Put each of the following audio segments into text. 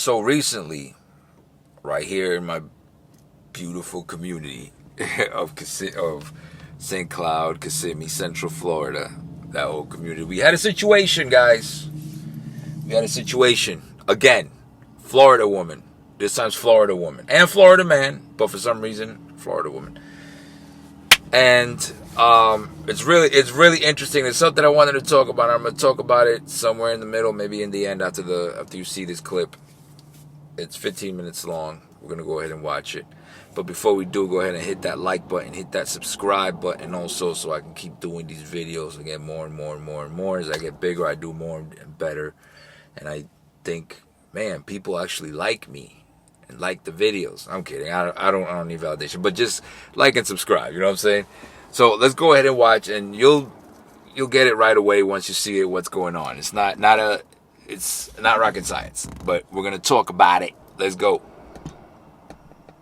So recently, right here in my beautiful community of St. Cloud, Kissimmee, Central Florida, that whole community, we had a situation, guys. We had a situation again. Florida woman. This time's Florida woman and Florida man, but for some reason, Florida woman. And it's really interesting. It's something I wanted to talk about. I'm gonna talk about it somewhere in the middle, maybe in the end after you see this clip. It's 15 minutes long. We're gonna go ahead and watch it. But before we do, go ahead and hit that like button, hit that subscribe button also, so I can keep doing these videos and get more and more and more and more. As I get bigger, I do more and better. And I think, man, people actually like me and like the videos. I'm kidding. I don't need validation, but just like and subscribe. You know what I'm saying? So let's go ahead and watch, and you'll get it right away once you see it. What's going on? It's not rocket science, but we're gonna talk about it. Let's go.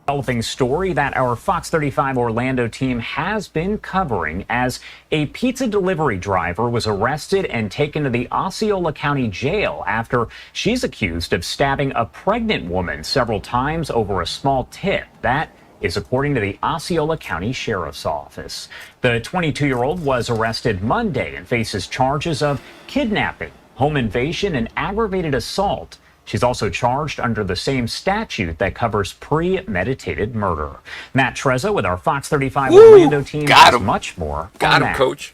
Developing story that our Fox 35 Orlando team has been covering as a pizza delivery driver was arrested and taken to the Osceola County Jail after she's accused of stabbing a pregnant woman several times over a small tip. That is according to the Osceola County Sheriff's Office. The 22-year-old was arrested Monday and faces charges of kidnapping, home invasion, and aggravated assault. She's also charged under the same statute that covers premeditated murder. Matt Trezza with our Fox 35 Orlando team has much more. Got him, Coach.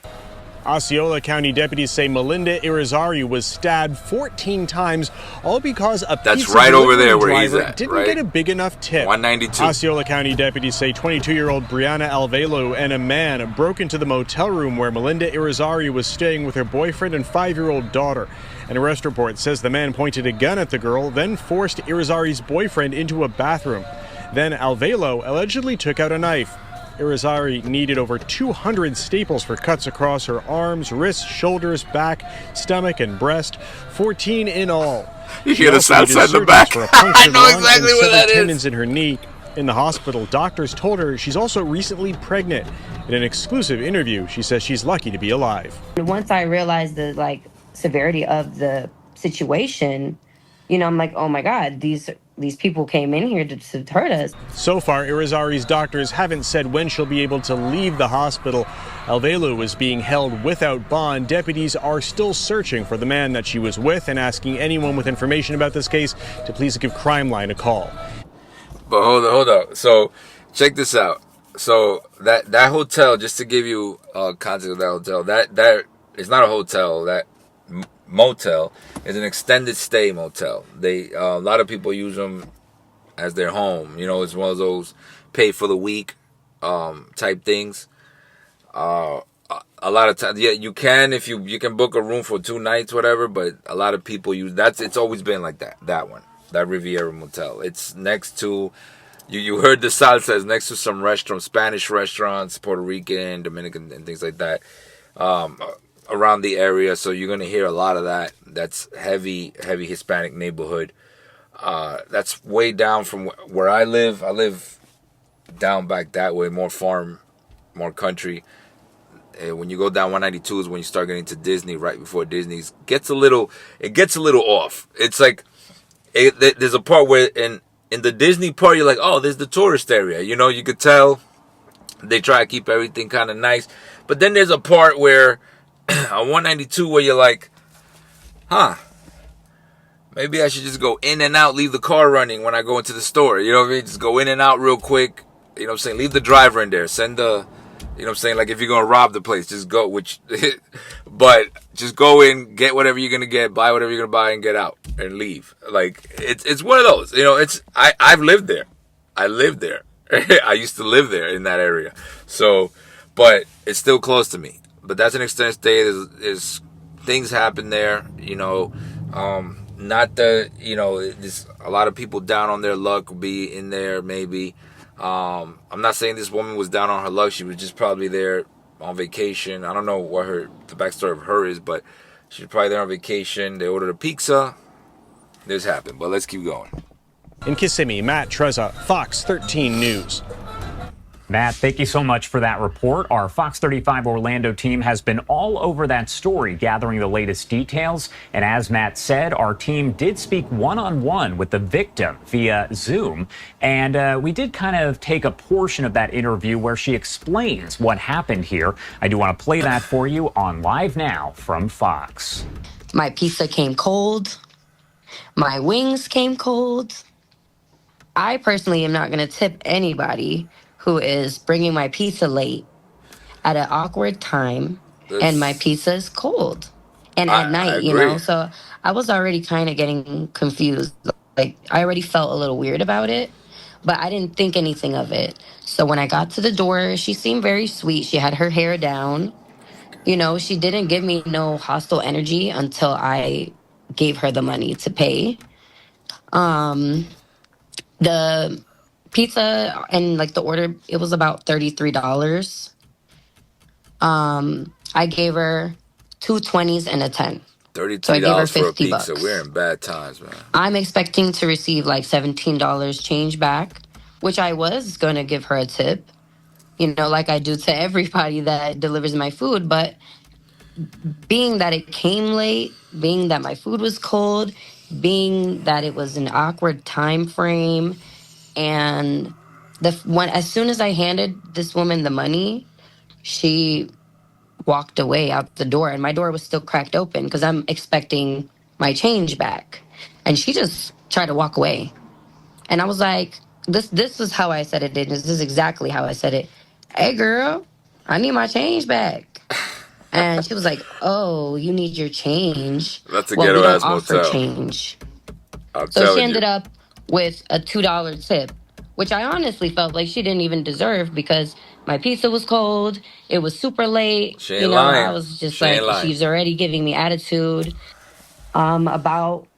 Osceola County deputies say Melinda Irizarry was stabbed 14 times, all because a That's pizza right over delivery there where he's driver at, didn't right? get a big enough tip. 192. Osceola County deputies say 22-year-old Brianna Alvelo and a man broke into the motel room where Melinda Irizarry was staying with her boyfriend and 5-year-old daughter. An arrest report says the man pointed a gun at the girl, then forced Irizarry's boyfriend into a bathroom. Then Alvelo allegedly took out a knife. Irizarry needed over 200 staples for cuts across her arms, wrists, shoulders, back, stomach, and breast. 14 in all. You hear the sound in the back? I know exactly what that is. Tendons in her knee. In the hospital, doctors told her she's also recently pregnant. In an exclusive interview, she says she's lucky to be alive. Once I realized the severity of the situation, I'm like, oh my God, these people came in here to hurt us. So far, Irizarry's doctors haven't said when she'll be able to leave the hospital. Alvelo is being held without bond. Deputies are still searching for the man that she was with and asking anyone with information about this case to please give Crime Line a call. But hold up. So check this out. So that hotel, just to give you context of that hotel, that is not a hotel. That motel is an extended stay motel. They a lot of people use them as their home. It's one of those pay for the week type things. A lot of times, yeah, you can if you can book a room for 2 nights, whatever. But a lot of people use that's. It's always been like that. That one, that Riviera Motel. It's next to. You heard the salsa is next to some restaurants, Spanish restaurants, Puerto Rican, Dominican, and things like that. Around the area, so you're gonna hear a lot of that. That's heavy Hispanic neighborhood. That's way down from where I live. I live down back that way, more farm, more country. And when you go down 192 is when you start getting to Disney. Right before Disney's it gets a little off. It's like there's a part where in the Disney part you're like, oh, there's the tourist area. You could tell they try to keep everything kind of nice, but then there's a part where on 192 where you're like, maybe I should just go in and out, leave the car running when I go into the store. You know what I mean? Just go in and out real quick. You know what I'm saying? Leave the driver in there. Send the, you know what I'm saying? Like if you're going to rob the place, just go, but just go in, get whatever you're going to get, buy whatever you're going to buy and get out and leave. Like it's one of those, I've lived there. I lived there. I used to live there in that area. So, but it's still close to me. But that's an extended stay. There's things happen there, not the, there's a lot of people down on their luck will be in there maybe. I'm not saying this woman was down on her luck. She was just probably there on vacation. I don't know what the backstory of her is, but she's probably there on vacation. They ordered a pizza. This happened, but let's keep going. In Kissimmee, Matt Trezza, Fox 13 News. Matt, thank you so much for that report. Our Fox 35 Orlando team has been all over that story, gathering the latest details. And as Matt said, our team did speak one-on-one with the victim via Zoom. And we did kind of take a portion of that interview where she explains what happened here. I do want to play that for you on Live Now from Fox. My pizza came cold. My wings came cold. I personally am not going to tip anybody who is bringing my pizza late at an awkward time and my pizza is cold and at I night, agree. So I was already kind of getting confused. Like, I already felt a little weird about it, but I didn't think anything of it. So when I got to the door, she seemed very sweet. She had her hair down. She didn't give me no hostile energy until I gave her the money to pay. Um, the pizza and like the order, it was about $33. I gave her two 20s and a 10. So I gave her $33 for a 50 pizza. We're bucks. in bad times, man. I'm expecting to receive like $17 change back, which I was going to give her a tip, like I do to everybody that delivers my food. But being that it came late, being that my food was cold, being that it was an awkward time frame, and as soon as I handed this woman the money, she walked away out the door, and my door was still cracked open because I'm expecting my change back. And she just tried to walk away. And I was like, this is how I said it. This is exactly how I said it. Hey girl, I need my change back. And she was like, oh, you need your change. That's a Well, we ghetto don't ass offer motel. change. I'm So she telling you. ended up with a $2 tip, which I honestly felt like she didn't even deserve because my pizza was cold. It was super late. She ain't I lying. was just She ain't like, lying. she's already giving me attitude. About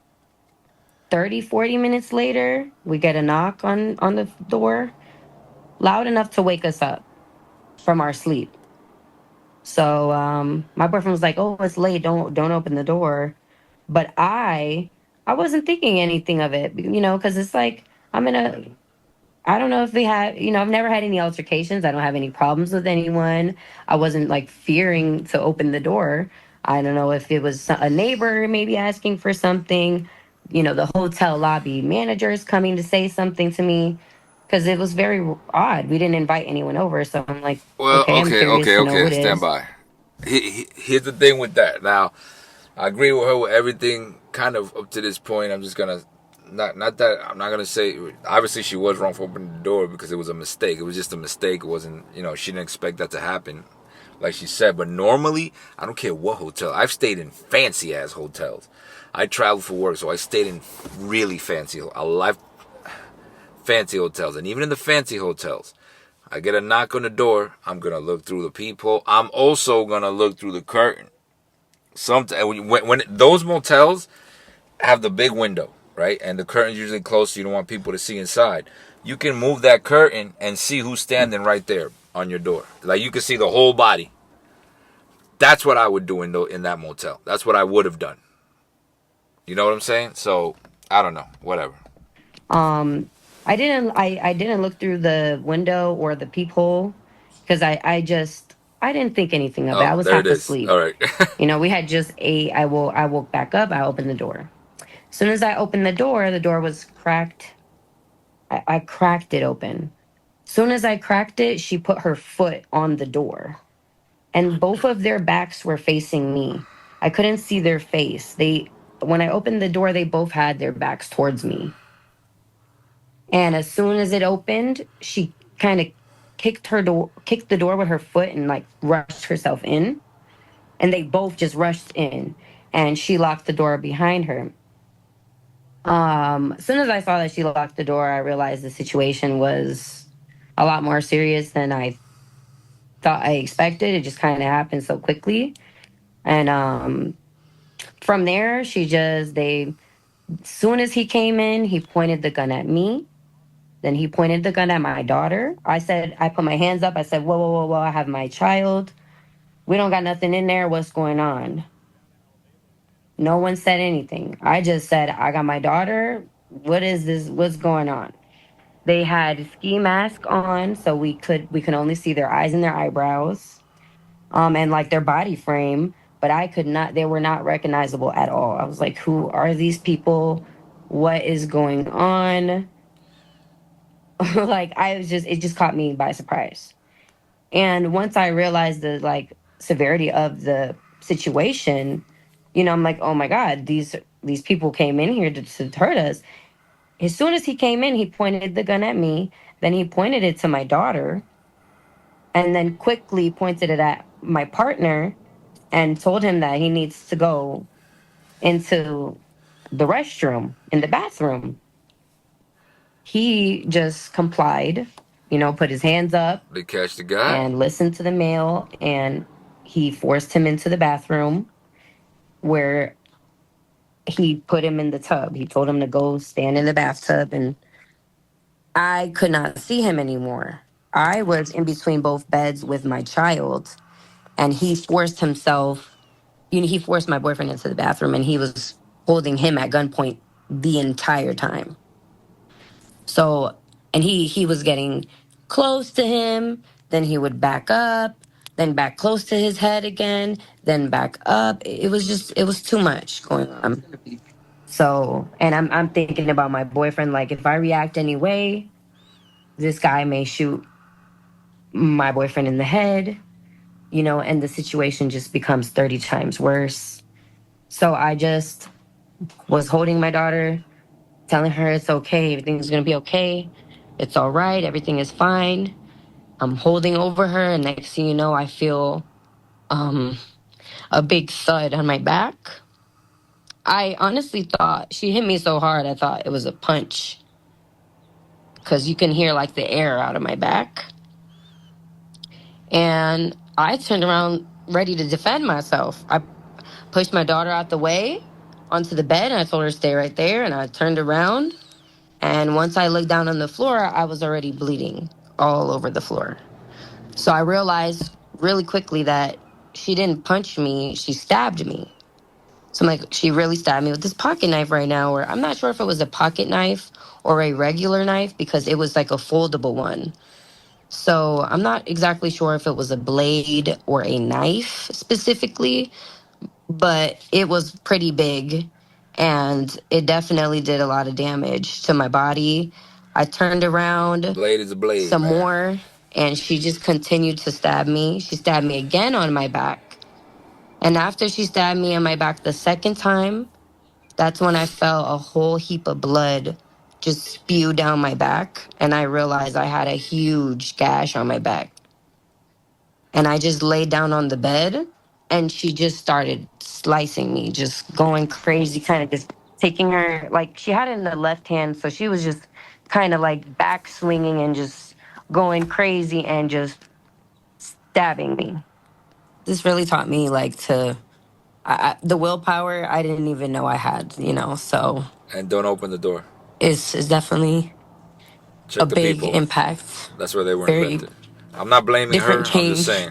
30, 40 minutes later, we get a knock on the door, loud enough to wake us up from our sleep. So my boyfriend was like, "Oh, it's late. Don't open the door." But I wasn't thinking anything of it, because it's like I'm in a. I don't know if we had, I've never had any altercations. I don't have any problems with anyone. I wasn't like fearing to open the door. I don't know if it was a neighbor maybe asking for something, the hotel lobby manager is coming to say something to me because it was very odd. We didn't invite anyone over. So I'm like, Well, okay, I'm curious to know who okay. it Stand is. by. Here's the thing with that. Now, I agree with her with everything kind of up to this point. I'm just gonna not that I'm not gonna say obviously she was wrong for opening the door because it was a mistake. It was just a mistake. It wasn't she didn't expect that to happen, like she said. But normally, I don't care what hotel. I've stayed in fancy ass hotels. I traveled for work, so I stayed in really fancy hotels, and even in the fancy hotels. I get a knock on the door. I'm gonna look through the peephole. I'm also gonna look through the curtain. When those motels have the big window, right, and the curtain's usually closed, so you don't want people to see inside. You can move that curtain and see who's standing right there on your door. Like you can see the whole body. That's what I would do in that motel. That's what I would have done. You know what I'm saying? So I don't know. Whatever. I didn't look through the window or the peephole because I didn't think anything of it. I Oh, was there it half is. asleep. All right. We had just ate. I woke back up. I opened the door. As soon as I opened the door was cracked. I cracked it open. As soon as I cracked it, she put her foot on the door. And both of their backs were facing me. I couldn't see their face. When I opened the door, they both had their backs towards me. And as soon as it opened, she kind of kicked the door with her foot and like rushed herself in. And they both just rushed in and she locked the door behind her. As soon as I saw that she locked the door, I realized the situation was a lot more serious than I thought I expected. It just kind of happened so quickly. And from there, as soon as he came in, he pointed the gun at me. Then he pointed the gun at my daughter. I put my hands up. I said, whoa, whoa, whoa, whoa, I have my child. We don't got nothing in there. What's going on? No one said anything. I just said, I got my daughter. What is this? What's going on? They had ski mask on, so we could only see their eyes and their eyebrows, and like their body frame. But I could not. They were not recognizable at all. I was like, who are these people? What is going on? Like I was just, it just caught me by surprise. And once I realized the like severity of the situation, you know, I'm like, oh my god, these people came in here to hurt us. As soon as he came in, he pointed the gun at me. Then he pointed it to my daughter, and then quickly pointed it at my partner and told him that he needs to go into the restroom in the bathroom. He just complied, you know, put his hands up They catch the guy. and listened to the male, and he forced him into the bathroom where he put him in the tub. He told him to go stand in the bathtub, and I could not see him anymore. I was in between both beds with my child, and he forced himself, you know, he forced my boyfriend into the bathroom, and he was holding him at gunpoint the entire time. So, and he was getting close to him, then he would back up, then back close to his head again, then back up. It was just, it was too much going on. So, and I'm thinking about my boyfriend, like if I react anyway, this guy may shoot my boyfriend in the head, you know, and the situation just becomes 30 times worse. So I just was holding my daughter, telling her it's okay, everything's gonna be okay, it's all right, everything is fine. I'm holding over her, and next thing you know, I feel a big thud on my back. I honestly thought she hit me so hard, I thought it was a punch because you can hear like the air out of my back. And I turned around ready to defend myself. I pushed my daughter out the way onto the bed, and I told her to stay right there. And I turned around, and once I looked down on the floor, I was already bleeding all over the floor. So I realized really quickly that she didn't punch me, she stabbed me. So I'm like, she really stabbed me with this pocket knife right now, or I'm not sure if it was a pocket knife or a regular knife because it was like a foldable one. So I'm not exactly sure if it was a blade or a knife specifically, but it was pretty big, and it definitely did a lot of damage to my body. I turned around Blade is a blade, some man. more, and she just continued to stab me. She stabbed me again on my back. And after she stabbed me on my back the second time, that's when I felt a whole heap of blood just spew down my back. And I realized I had a huge gash on my back. And I just laid down on the bed, and she just started slicing me, just going crazy, kind of just taking her, like she had it in the left hand. So she was just kind of like back swinging and just going crazy and just stabbing me. This really taught me like the willpower I didn't even know I had, you know. So And don't open the door. it's definitely a Check the big people. impact. That's where they were Very invented. I'm not blaming different her. I'm just change. saying.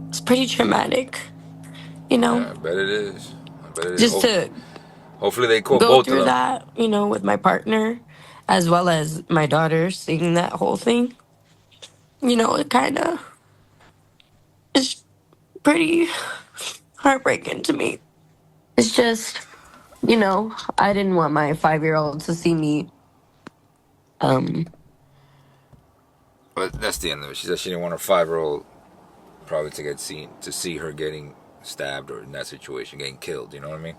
It's pretty traumatic, you know, Yeah, I bet it is. I bet it is. just to Hopefully they caught go both of through them. that, you know, with my partner as well as my daughter, seeing that whole thing. You know, it kind of is pretty heartbreaking to me. It's just, you know, I didn't want my 5-year-old to see me. But that's the end of it. She said she didn't want her 5-year-old probably to see her getting stabbed or in that situation getting killed. You know what I mean?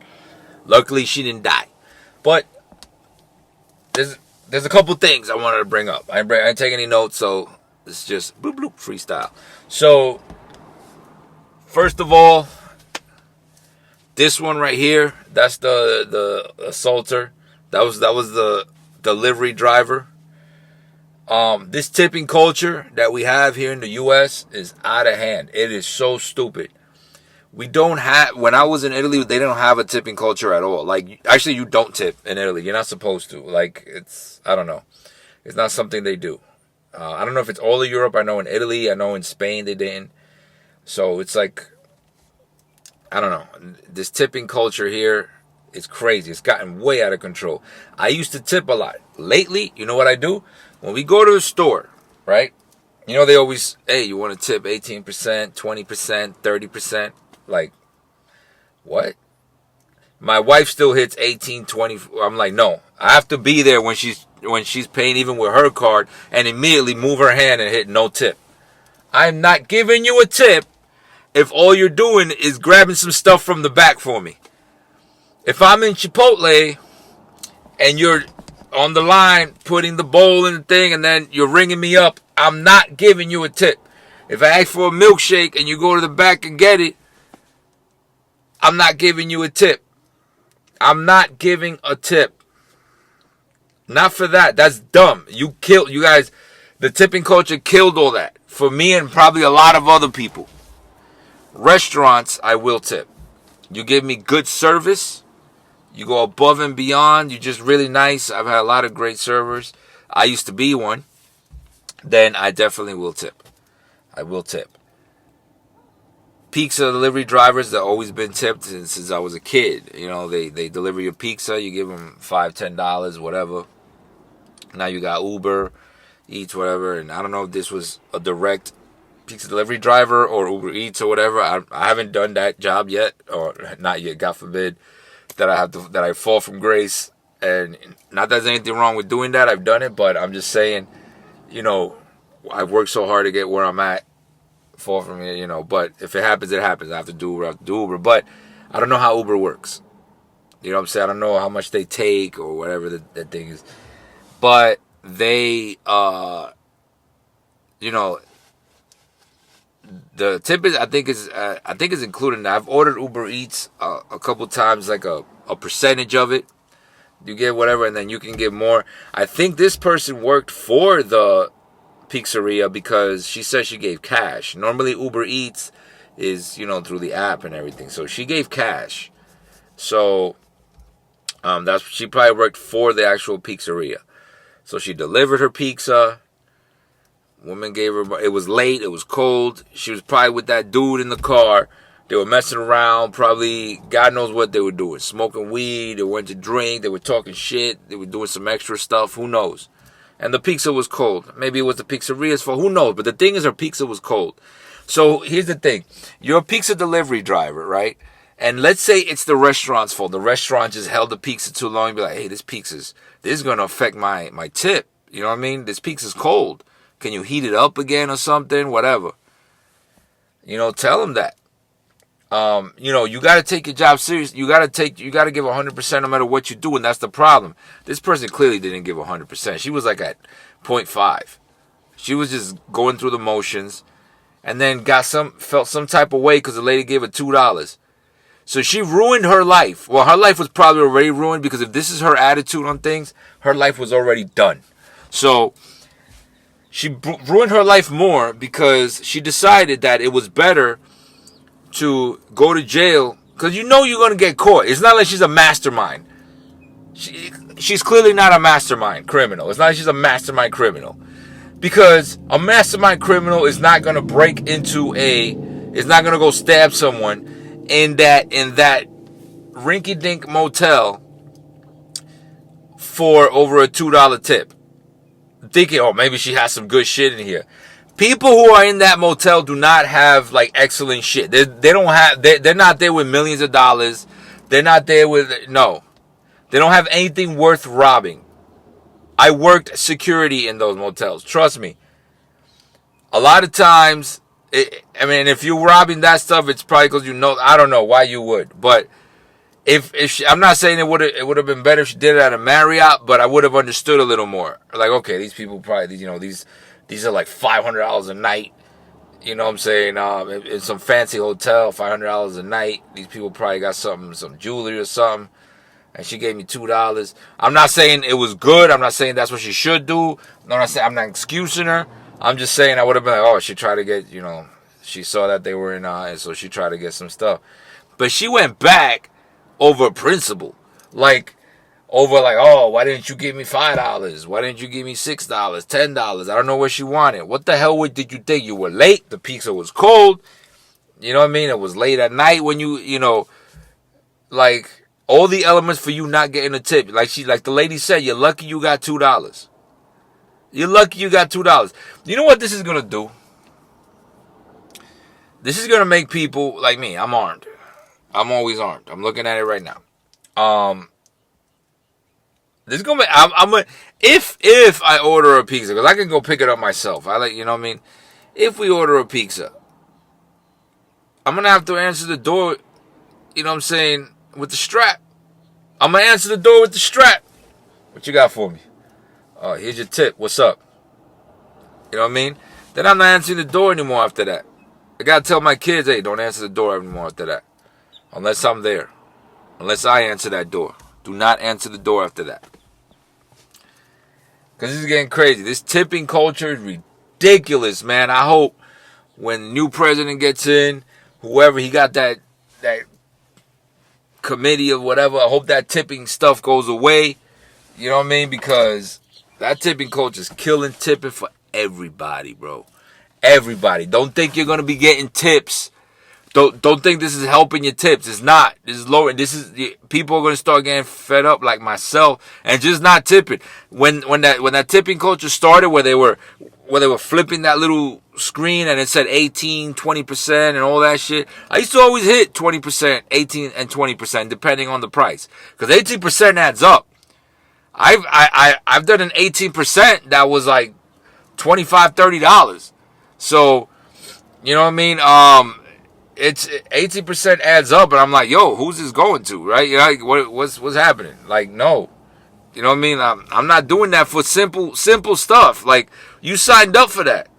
Luckily she didn't die. But there's a couple things I wanted to bring up. I didn't take any notes, so it's just bloop bloop freestyle. So first of all, this one right here, that's the assaulter. That was the delivery driver. This tipping culture that we have here in the U.S. is out of hand. It is so stupid. We don't have. When I was in Italy, they don't have a tipping culture at all. Like, actually, you don't tip in Italy. You're not supposed to. Like, I don't know. It's not something they do. I don't know if it's all of Europe. I know in Italy. I know in Spain they didn't. So it's like, I don't know. This tipping culture here It's crazy. It's gotten way out of control. I used to tip a lot. Lately, you know what I do? When we go to the store, right? You know, they always, hey, you want to tip 18%, 20%, 30%? Like, what? My wife still hits 18, 20. I'm like, no. I have to be there when she's paying, even with her card, and immediately move her hand and hit no tip. I'm not giving you a tip if all you're doing is grabbing some stuff from the back for me. If I'm in Chipotle and you're on the line putting the bowl in the thing and then you're ringing me up, I'm not giving you a tip. If I ask for a milkshake and you go to the back and get it, I'm not giving you a tip. I'm not giving a tip. Not for that. That's dumb. You guys, the tipping culture killed all that. For me and probably a lot of other people. Restaurants, I will tip. You give me good service. You go above and beyond. You're just really nice. I've had a lot of great servers. I used to be one. Then I definitely will tip. I will tip. Pizza delivery drivers, they've always been tipped since I was a kid. You know, they deliver your pizza. You give them $5, $10, whatever. Now you got Uber Eats, whatever. And I don't know if this was a direct pizza delivery driver or Uber Eats or whatever. I haven't done that job yet, or not yet. God forbid that I fall from grace. And not that there's anything wrong with doing that. I've done it, but I'm just saying, you know, I've worked so hard to get where I'm at. Fall from it, you know. But if it happens, it happens. I have to do Uber. But I don't know how Uber works. You know what I'm saying? I don't know how much they take or whatever the thing is. But they, you know, the tip is I think is included. I've ordered Uber Eats a couple times, like a percentage of it. You get whatever, and then you can get more. I think this person worked for the pizzeria because she said she gave cash. Normally Uber Eats is, you know, through the app and everything. So she gave cash. So she probably worked for the actual pizzeria. So she delivered her pizza. Woman gave her, it was late, it was cold. She was probably with that dude in the car. They were messing around, probably, God knows what they were doing. Smoking weed, they went to drink, they were talking shit, they were doing some extra stuff, who knows. And the pizza was cold. Maybe it was the pizzeria's fault, who knows. But the thing is, her pizza was cold. So here's the thing. You're a pizza delivery driver, right? And let's say it's the restaurant's fault. The restaurant just held the pizza too long and be like, hey, this is going to affect my tip. You know what I mean? This pizza's cold. Can you heat it up again or something? Whatever. You know, tell them that. You know, you got to take your job serious. You got to give 100% no matter what you do, and that's the problem. This person clearly didn't give 100%. She was like at 0.5. She was just going through the motions, and then felt some type of way because the lady gave her $2. So she ruined her life. Well, her life was probably already ruined because if this is her attitude on things, her life was already done. So she ruined her life more because she decided that it was better to go to jail, because you know you're going to get caught. It's not like she's a mastermind. She's clearly not a mastermind criminal. It's not like she's a mastermind criminal, because a mastermind criminal is not going to is not going to go stab someone in that rinky-dink motel for over a $2 tip, thinking, oh, maybe she has some good shit in here. People who are in that motel do not have like excellent shit. They're not there with millions of dollars. They're not there with, no. They don't have anything worth robbing. I worked security in those motels. Trust me. A lot of times, if you're robbing that stuff, it's probably because you know, I don't know why you would. But I'm not saying it would have been better if she did it at a Marriott, but I would have understood a little more. Like, okay, these people probably, you know, these are like $500 a night. You know what I'm saying? In some fancy hotel, $500 a night. These people probably got some jewelry or something. And she gave me $2. I'm not saying it was good. I'm not saying that's what she should do. I'm not excusing her. I'm just saying I would have been like, oh, she tried to get, you know, she saw that they were in, and so she tried to get some stuff. But she went back over principle. Oh, why didn't you give me $5? Why didn't you give me $6, $10? I don't know what she wanted. What the hell did you think? You were late. The pizza was cold. You know what I mean? It was late at night when you know, like, All the elements for you not getting a tip. Like the lady said, you're lucky you got $2. You're lucky you got $2. You know what this is gonna do? This is gonna make people like me. I'm armed. I'm always armed. I'm looking at it right now. This is gonna be. I'm gonna if I order a pizza, because I can go pick it up myself. You know what I mean. If we order a pizza, I'm gonna have to answer the door. You know what I'm saying, with the strap. I'm gonna answer the door with the strap. What you got for me? Oh, here's your tip. What's up? You know what I mean? Then I'm not answering the door anymore after that. I gotta tell my kids, hey, don't answer the door anymore after that. Unless I'm there. Unless I answer that door. Do not answer the door after that. Because this is getting crazy. This tipping culture is ridiculous, man. I hope when the new president gets in, whoever, he got that committee or whatever, I hope that tipping stuff goes away. You know what I mean? Because that tipping culture is killing tipping for everybody, bro. Everybody. Don't think you're gonna be getting tips. Don't think this is helping your tips. It's not. This is lowering. People are gonna start getting fed up, like myself, and just not tipping. When that tipping culture started, where they were flipping that little screen and it said 18, 20% and all that shit, I used to always hit 20%, 18 and 20% depending on the price, because 18% adds up. I've done an 18% that was like $25, $30. So, you know what I mean? It's 18% adds up, and I'm like, yo, who's this going to, right? You know, like, what's happening? Like, no, you know what I mean? I'm not doing that for simple stuff. Like, you signed up for that.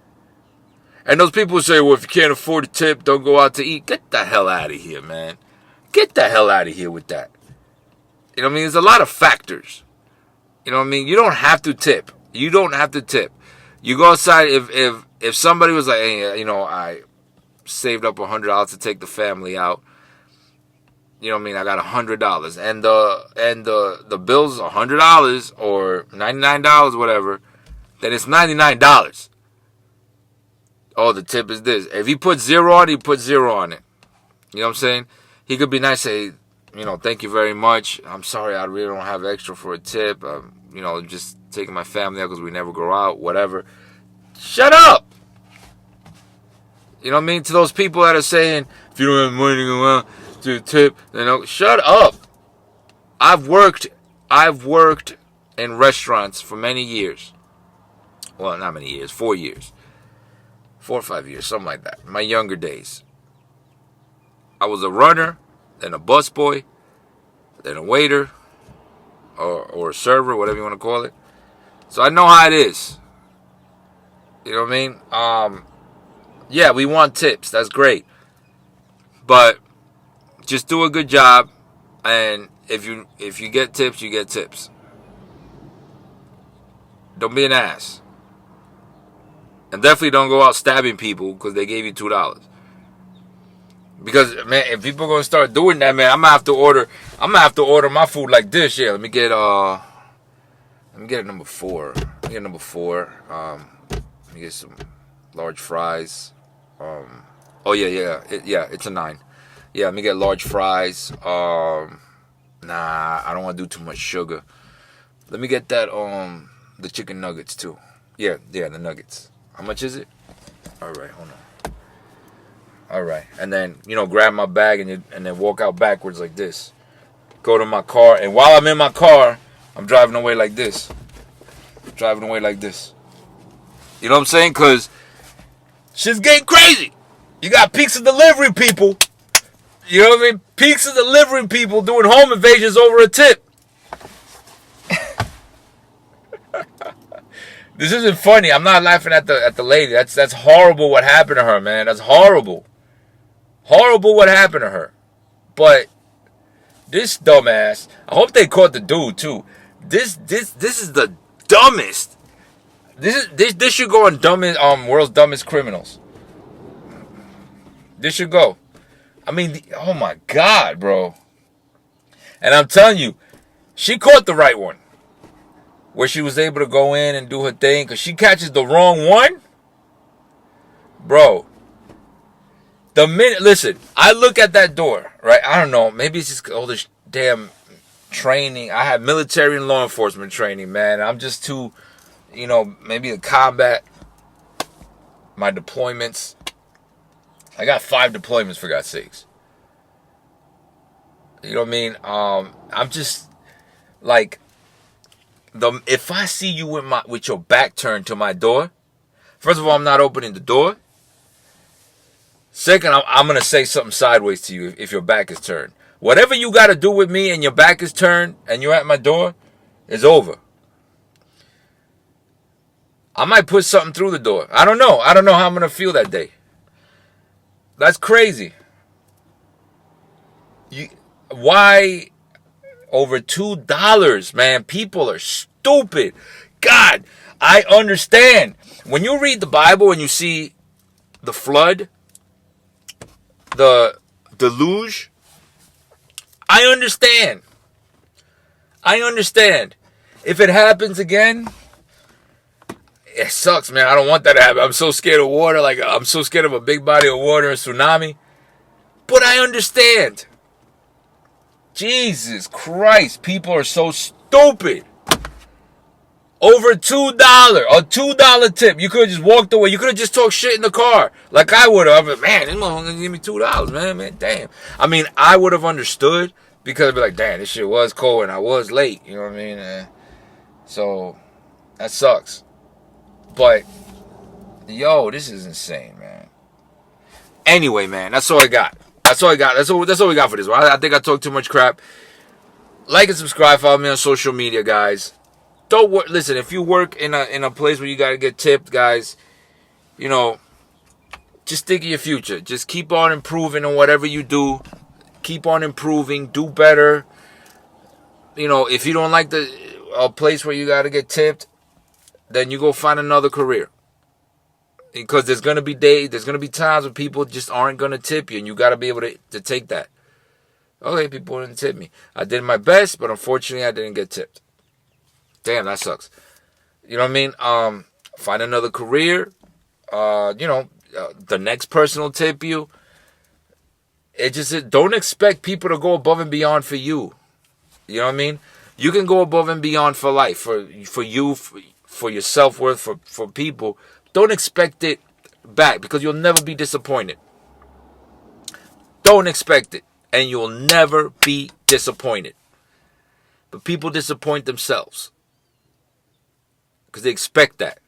And those people say, well, if you can't afford a tip, don't go out to eat. Get the hell out of here, man. Get the hell out of here with that. You know what I mean? There's a lot of factors. You know what I mean? You don't have to tip. You don't have to tip. You go outside. If somebody was like, hey, you know, I saved up $100 to take the family out. You know what I mean? I got $100, and the bill's $100 or $99, whatever. Then it's $99. Oh, the tip is this. If he puts zero on it, he puts zero on it. You know what I'm saying? He could be nice, say, you know, thank you very much. I'm sorry, I really don't have extra for a tip. You know, just taking my family out because we never go out, whatever. Shut up! You know what I mean? To those people that are saying, if you don't have money to go out, do a tip, you know, shut up. I've worked in restaurants for many years. Well, not many years, 4 years. 4 or 5 years, something like that. In my younger days. I was a runner, then a busboy, then a waiter, or a server, whatever you want to call it. So I know how it is. You know what I mean? Yeah, we want tips. That's great. But just do a good job, and if you get tips, you get tips. Don't be an ass. And definitely don't go out stabbing people because they gave you $2. Because, man, if people are gonna start doing that, man, I'm gonna have to order my food like this. Yeah, let me get a number 4. Let me get number 4. Let me get some large fries. Oh yeah, it's a 9. Yeah, let me get large fries. Nah, I don't want to do too much sugar. Let me get that the chicken nuggets too. Yeah, the nuggets. How much is it? All right, hold on. All right, and then, you know, grab my bag and then walk out backwards like this. Go to my car, and while I'm in my car, I'm driving away like this. Driving away like this. You know what I'm saying? Because shit's getting crazy. You got pizza delivery people. You know what I mean? Pizza delivery people doing home invasions over a tip. This isn't funny. I'm not laughing at the lady. That's horrible what happened to her, man. That's horrible. Horrible what happened to her. But this dumbass, I hope they caught the dude too. This is the dumbest. This should go on dumbest world's dumbest criminals. This should go. I mean, oh my God, bro. And I'm telling you, she caught the right one. Where she was able to go in and do her thing. Because she catches the wrong one. Bro. The minute, listen, I look at that door, right? I don't know. Maybe it's just all this damn training. I have military and law enforcement training, man. I'm just too, maybe the combat, my deployments. I got 5 deployments, for God's sakes. You know what I mean? I'm just like, if I see you with your back turned to my door, first of all, I'm not opening the door. Second, I'm going to say something sideways to you if your back is turned. Whatever you got to do with me and your back is turned and you're at my door, is over. I might put something through the door. I don't know. I don't know how I'm going to feel that day. That's crazy. Why over $2, man? People are stupid. God, I understand. When you read the Bible and you see the flood, the deluge, I understand. I understand. If it happens again, it sucks, man. I don't want that to happen. I'm so scared of water. Like, I'm so scared of a big body of water and tsunami. But I understand. Jesus Christ. People are so stupid. Over $2. A $2 tip. You could have just walked away. You could have just talked shit in the car. Like I would have. Man, this motherfucker gonna give me $2, man. Damn. I mean, I would have understood. Because I'd be like, damn, this shit was cold and I was late. You know what I mean? So, that sucks. But, yo, this is insane, man. Anyway, man, that's all I got. That's all we got for this one. I think I talked too much crap. Like and subscribe. Follow me on social media, guys. Don't work. Listen, if you work in a place where you got to get tipped, guys, just think of your future. Just keep on improving on whatever you do. Keep on improving. Do better. If you don't like a place where you got to get tipped, then you go find another career. Because there's going to be times when people just aren't going to tip you, and you got to be able to take that. Okay, people didn't tip me. I did my best, but unfortunately I didn't get tipped. Damn, that sucks. You know what I mean? Find another career. The next person will tip you. Don't expect people to go above and beyond for you. You know what I mean? You can go above and beyond for life, for you, for your self-worth, for people. Don't expect it back because you'll never be disappointed. Don't expect it, and you'll never be disappointed. But people disappoint themselves because they expect that.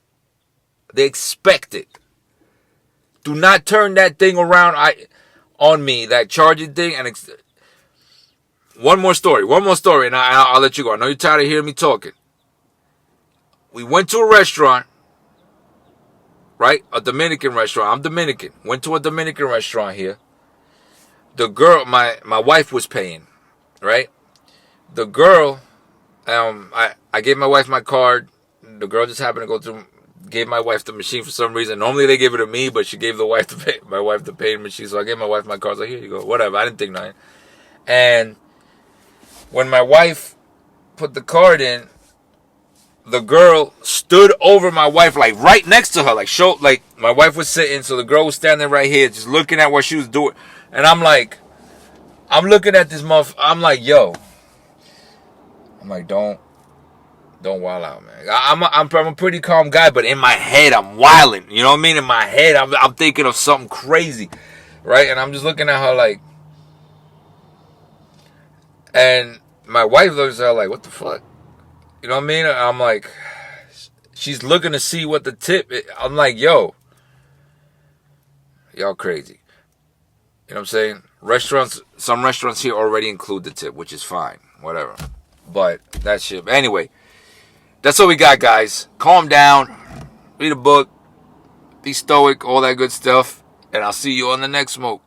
They expect it. Do not turn that thing around on me, that charging thing. And one more story, and I'll let you go. I know you're tired of hearing me talking. We went to a restaurant. Right? A Dominican restaurant. I'm Dominican. Went to a Dominican restaurant here. The girl, my wife was paying. Right? The girl, I gave my wife my card. The girl just happened to go through, gave my wife the machine for some reason. Normally they give it to me, but she gave my wife the paying machine. So I gave my wife my card. I was like, here you go. Whatever. I didn't think nothing. And when my wife put the card in, the girl stood over my wife, like right next to her, like my wife was sitting, so the girl was standing right here, just looking at what she was doing, and I'm looking at this motherfucker. I'm like, yo, don't wild out, man. I'm a pretty calm guy, but in my head, I'm wilding. You know what I mean? In my head, I'm thinking of something crazy, right? And I'm just looking at her like, and my wife looks at her like, what the fuck? You know what I mean? I'm like, she's looking to see what the tip is. I'm like, yo, y'all crazy. You know what I'm saying? Some restaurants here already include the tip, which is fine. Whatever. But that shit. Anyway, that's all we got, guys. Calm down. Read a book. Be stoic. All that good stuff. And I'll see you on the next smoke.